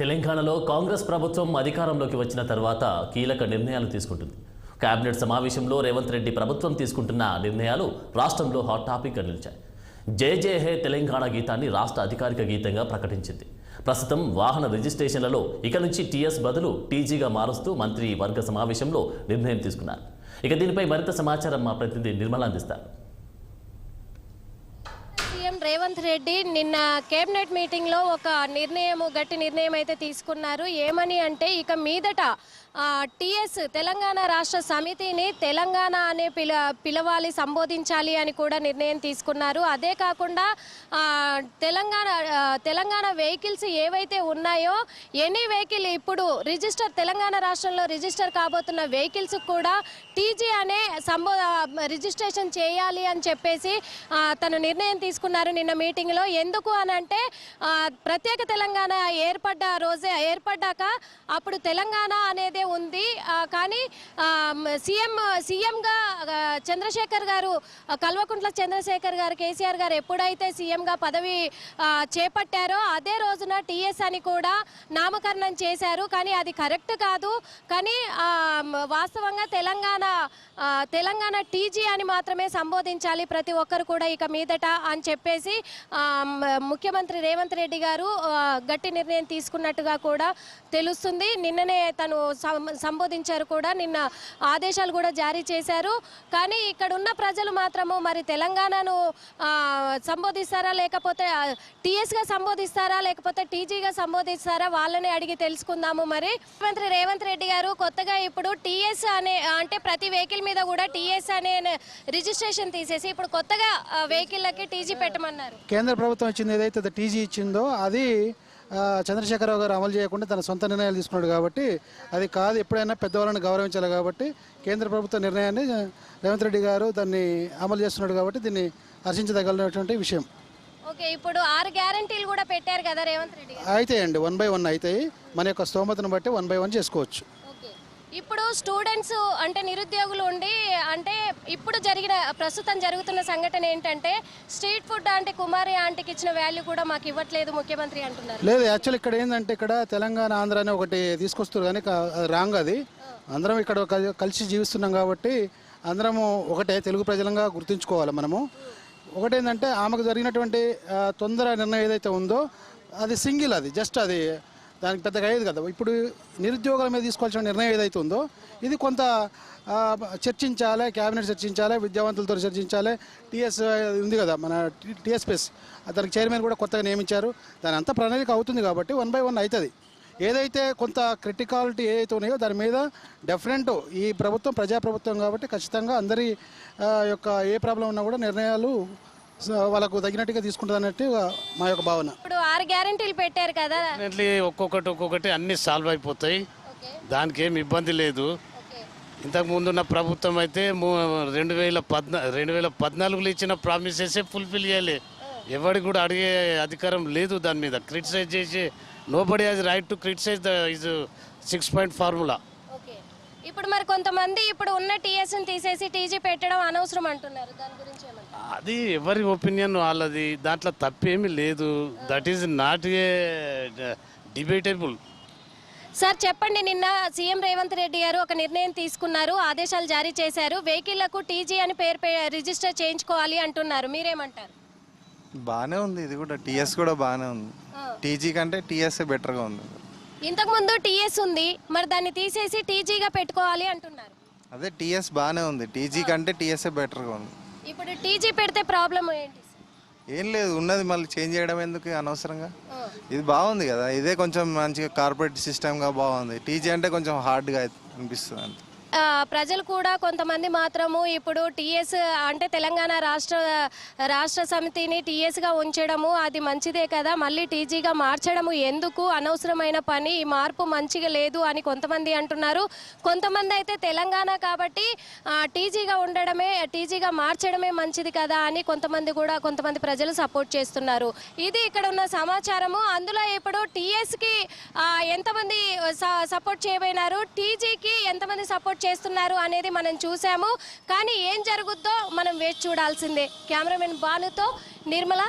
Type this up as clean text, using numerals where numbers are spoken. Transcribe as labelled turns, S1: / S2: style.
S1: తెలంగాణలో కాంగ్రెస్ ప్రభుత్వం అధికారంలోకి వచ్చిన తర్వాత కీలక నిర్ణయాలు తీసుకుంటుంది. కేబినెట్ సమావేశంలో రేవంత్ రెడ్డి ప్రభుత్వం తీసుకుంటున్న నిర్ణయాలు రాష్ట్రంలో హాట్ టాపిక్గా నిలిచాయి. జై జై హే తెలంగాణ గీతాన్ని రాష్ట్ర అధికారిక గీతంగా ప్రకటించింది. ప్రస్తుతం వాహన రిజిస్ట్రేషన్లలో ఇక నుంచి టీఎస్ బదులు టీజీగా మారుస్తూ మంత్రి వర్గ సమావేశంలో నిర్ణయం తీసుకున్నారు. ఇక దీనిపై మరింత సమాచారం మా ప్రతినిధి నిర్మల అందిస్తారు.
S2: సీఎం రేవంత్ రెడ్డి నిన్న కేబినెట్ మీటింగ్లో ఒక గట్టి నిర్ణయం అయితే తీసుకున్నారు. ఏమని అంటే ఇక మీదట టీఎస్ తెలంగాణ రాష్ట్ర సమితిని తెలంగాణ అనే పిలవాలి, సంబోధించాలి అని కూడా నిర్ణయం తీసుకున్నారు. అదే కాకుండా తెలంగాణ వెహికల్స్ ఏవైతే ఉన్నాయో ఎనీ వెహికల్ ఇప్పుడు తెలంగాణ రాష్ట్రంలో రిజిస్టర్ కాబోతున్న వెహికల్స్ కూడా టీజీ అనే రిజిస్ట్రేషన్ చేయాలి అని చెప్పేసి తను నిర్ణయం తీసుకున్నారు నిన్న మీటింగ్లో. ఎందుకు అని అంటే ప్రత్యేక తెలంగాణ ఏర్పడ్డాక అప్పుడు తెలంగాణ అనేది ఉంది, కానీ సీఎంగా చంద్రశేఖర్ గారు, కల్వకుంట్ల చంద్రశేఖర్ గారు, కేసీఆర్ గారు ఎప్పుడైతే సీఎంగా పదవి చేపట్టారో అదే రోజున టీఎస్ అని కూడా నామకరణం చేశారు. కానీ అది కరెక్ట్ కాదు. కానీ వాస్తవంగా తెలంగాణ టీజీ అని మాత్రమే సంబోధించాలి ప్రతి ఒక్కరు కూడా ఇక మీదట అని చెప్పేసి ముఖ్యమంత్రి రేవంత్ రెడ్డి గారు గట్టి నిర్ణయం తీసుకున్నట్టుగా కూడా తెలుస్తుంది. నిన్ననే తను సంబోధించారు కూడా, నిన్న ఆదేశాలు కూడా జారీ చేశారు. కానీ ఇక్కడ ఉన్న ప్రజలు మాత్రము మరి తెలంగాణను సంబోధిస్తారా, లేకపోతే టీఎస్గా సంబోధిస్తారా, లేకపోతే టీజీగా సంబోధిస్తారా, వాళ్ళని అడిగి తెలుసుకుందాము. మరి ముఖ్యమంత్రి రేవంత్ రెడ్డి గారు కొత్తగా ఇప్పుడు టీఎస్ అంటే ప్రతి వెహికల్ మీద కూడా టీఎస్ అనే రిజిస్ట్రేషన్ తీసేసి ఇప్పుడు కొత్తగా వెహికల్లకి టీజీ పెట్టమన్నారు.
S3: కేంద్ర ప్రభుత్వం ఇచ్చింది ఏదైతే టీజీ ఇచ్చిందో అది చంద్రశేఖరరావు గారు అమలు చేయకుండా తన సొంత నిర్ణయాలు తీసుకున్నాడు కాబట్టి అది కాదు. ఎప్పుడైనా పెద్దవాళ్ళని గౌరవించాలి కాబట్టి కేంద్ర ప్రభుత్వ నిర్ణయాన్ని రేవంత్ రెడ్డి గారు దాన్ని అమలు చేస్తున్నాడు కాబట్టి దీన్ని హర్షించదగినటువంటి విషయం.
S2: ఓకే, ఇప్పుడు 6 గ్యారంటీలు కూడా పెట్టారు కదా రేవంత్ రెడ్డి గారు.
S3: అయితాయండి, 1 by 1 అవుతాయి. మన యొక్క స్తోమతను బట్టి 1 by 1 చేసుకోవచ్చు.
S2: ఇప్పుడు స్టూడెంట్స్ అంటే నిరుద్యోగులు ఉండి అంటే ఇప్పుడు ప్రస్తుతం జరుగుతున్న సంఘటన ఏంటంటే స్ట్రీట్ ఫుడ్ అంటే కుమారి ఆంటీకి ఇచ్చిన వాల్యూ కూడా మాకు ఇవ్వట్లేదు ముఖ్యమంత్రి అంటున్నారు.
S3: లేదు, యాక్చువల్ ఇక్కడ ఏంటంటే ఇక్కడ తెలంగాణ ఆంధ్ర అని ఒకటి తీసుకొస్తారు, కానీ రాంగ్. అది అందరం ఇక్కడ కలిసి జీవిస్తున్నాం కాబట్టి అందరము ఒకటే తెలుగు ప్రజలంగా గుర్తుంచుకోవాలి. మనము ఒకటేంటంటే ఆమెకు జరిగినటువంటి తొందర నిర్ణయం ఏదైతే ఉందో అది సింగిల్, అది జస్ట్ అది దానికి పెద్దగా అయ్యేది కదా. ఇప్పుడు నిరుద్యోగుల మీద తీసుకోవాల్సిన నిర్ణయం ఏదైతే ఉందో ఇది కొంత చర్చించాలి, క్యాబినెట్ చర్చించాలి, విద్యావంతులతో చర్చించాలి. టీఎస్ ఉంది కదా మన టీఎస్పీఎస్, దానికి చైర్మన్ కూడా కొత్తగా నియమించారు. దాని అంతా ప్రణాళిక అవుతుంది కాబట్టి 1 by 1 అవుతుంది. ఏదైతే కొంత క్రిటికాలిటీ ఏదైతే ఉన్నాయో దాని మీద డెఫినెట్ ఈ ప్రభుత్వం ప్రజాప్రభుత్వం కాబట్టి ఖచ్చితంగా అందరి యొక్క ఏ ప్రాబ్లం ఉన్నా కూడా నిర్ణయాలు వాళ్ళకు తగినట్టుగా తీసుకుంటుంది అన్నట్టు మా యొక్క భావన.
S2: ఇప్పుడు 6 గ్యారంటీలు పెట్టారు కదా,
S4: ఒక్కొక్కటి అన్ని సాల్వ్ అయిపోతాయి, దానికి ఏమి ఇబ్బంది లేదు. ఇంతకు ముందున్న ప్రభుత్వం అయితే 2014లో ఇచ్చిన ప్రామిసెస్ ఫుల్ఫిల్ చేయాలి. ఎవరికి కూడా అడిగే అధికారం లేదు దాని మీద. క్రిటిసైజ్ చేసి nobody has right to criticize the 6 point formula.
S2: ఇప్పుడు మరి కొంతమంది ఇప్పుడు ఉన్న టీఎస్ తీసేసి టీజీ పెట్టడం అనవసరం అంటున్నారు. దాని గురించి
S4: అది ఎవరి ఒపీనియన్ వాళ్ళది, దాంట్లో తప్పేమీ లేదు. That is not a debatable.
S2: Sir చెప్పండి, నిన్న సీఎం రేవంత్ రెడ్డి గారు ఒక నిర్ణయం తీసుకున్నారు, ఆదేశాలు జారీ చేశారు. వెహికల్లకు టీజీ అని పేరు రిజిస్టర్ చేయించుకోవాలి అంటున్నారు, మీరేమంటారు?
S5: బాగానే ఉంది, ఇది కూడా టీఎస్ కూడా బాగానే ఉంది. టీజీ కంటే టీఎస్ బెటర్గా ఉంది.
S2: ఇంతకుముందు టీఎస్ ఉంది, మరి దాన్ని తీసేసి టీజీగా పెట్టుకోవాలి అంటున్నారు.
S5: అదే టీఎస్ బాగానే ఉంది, టీజీ కంటే టీఎస్ బెటర్గా ఉంది.
S2: ఇప్పుడు టీజీ పెడితే ప్రాబ్లం ఏంటి?
S5: ఏం లేదు, ఉన్నది మళ్ళీ చేంజ్ చేయడం ఎందుకు అనవసరంగా. ఇది బాగుంది కదా, ఇదే కొంచెం మంచిగా కార్పొరేట్ సిస్టమ్గా బాగుంది. టీజీ అంటే కొంచెం హార్డ్గా అనిపిస్తుంది అంతే.
S2: ప్రజలు కూడా కొంతమంది మాత్రము ఇప్పుడు టీఎస్ అంటే తెలంగాణ రాష్ట్ర సమితిని టీఎస్గా ఉంచడము అది మంచిదే కదా, మళ్ళీ టీజీగా మార్చడము ఎందుకు, అనవసరమైన పని, ఈ మార్పు మంచిగా లేదు అని కొంతమంది అంటున్నారు. కొంతమంది అయితే తెలంగాణ కాబట్టి టీజీగా మార్చడమే మంచిది కదా అని కొంతమంది ప్రజలు సపోర్ట్ చేస్తున్నారు. ఇది ఇక్కడ ఉన్న సమాచారము. అందులో ఇప్పుడు టీఎస్కి ఎంతమంది సపోర్ట్ చేయబోయినారు, టీజీకి ఎంతమంది సపోర్ట్ చేస్తున్నారు అనేది మనం చూసాము. కానీ ఏం జరుగుద్దో మనం వేచి చూడాల్సిందే. కెమెరామెన్ బానుతో నిర్మల,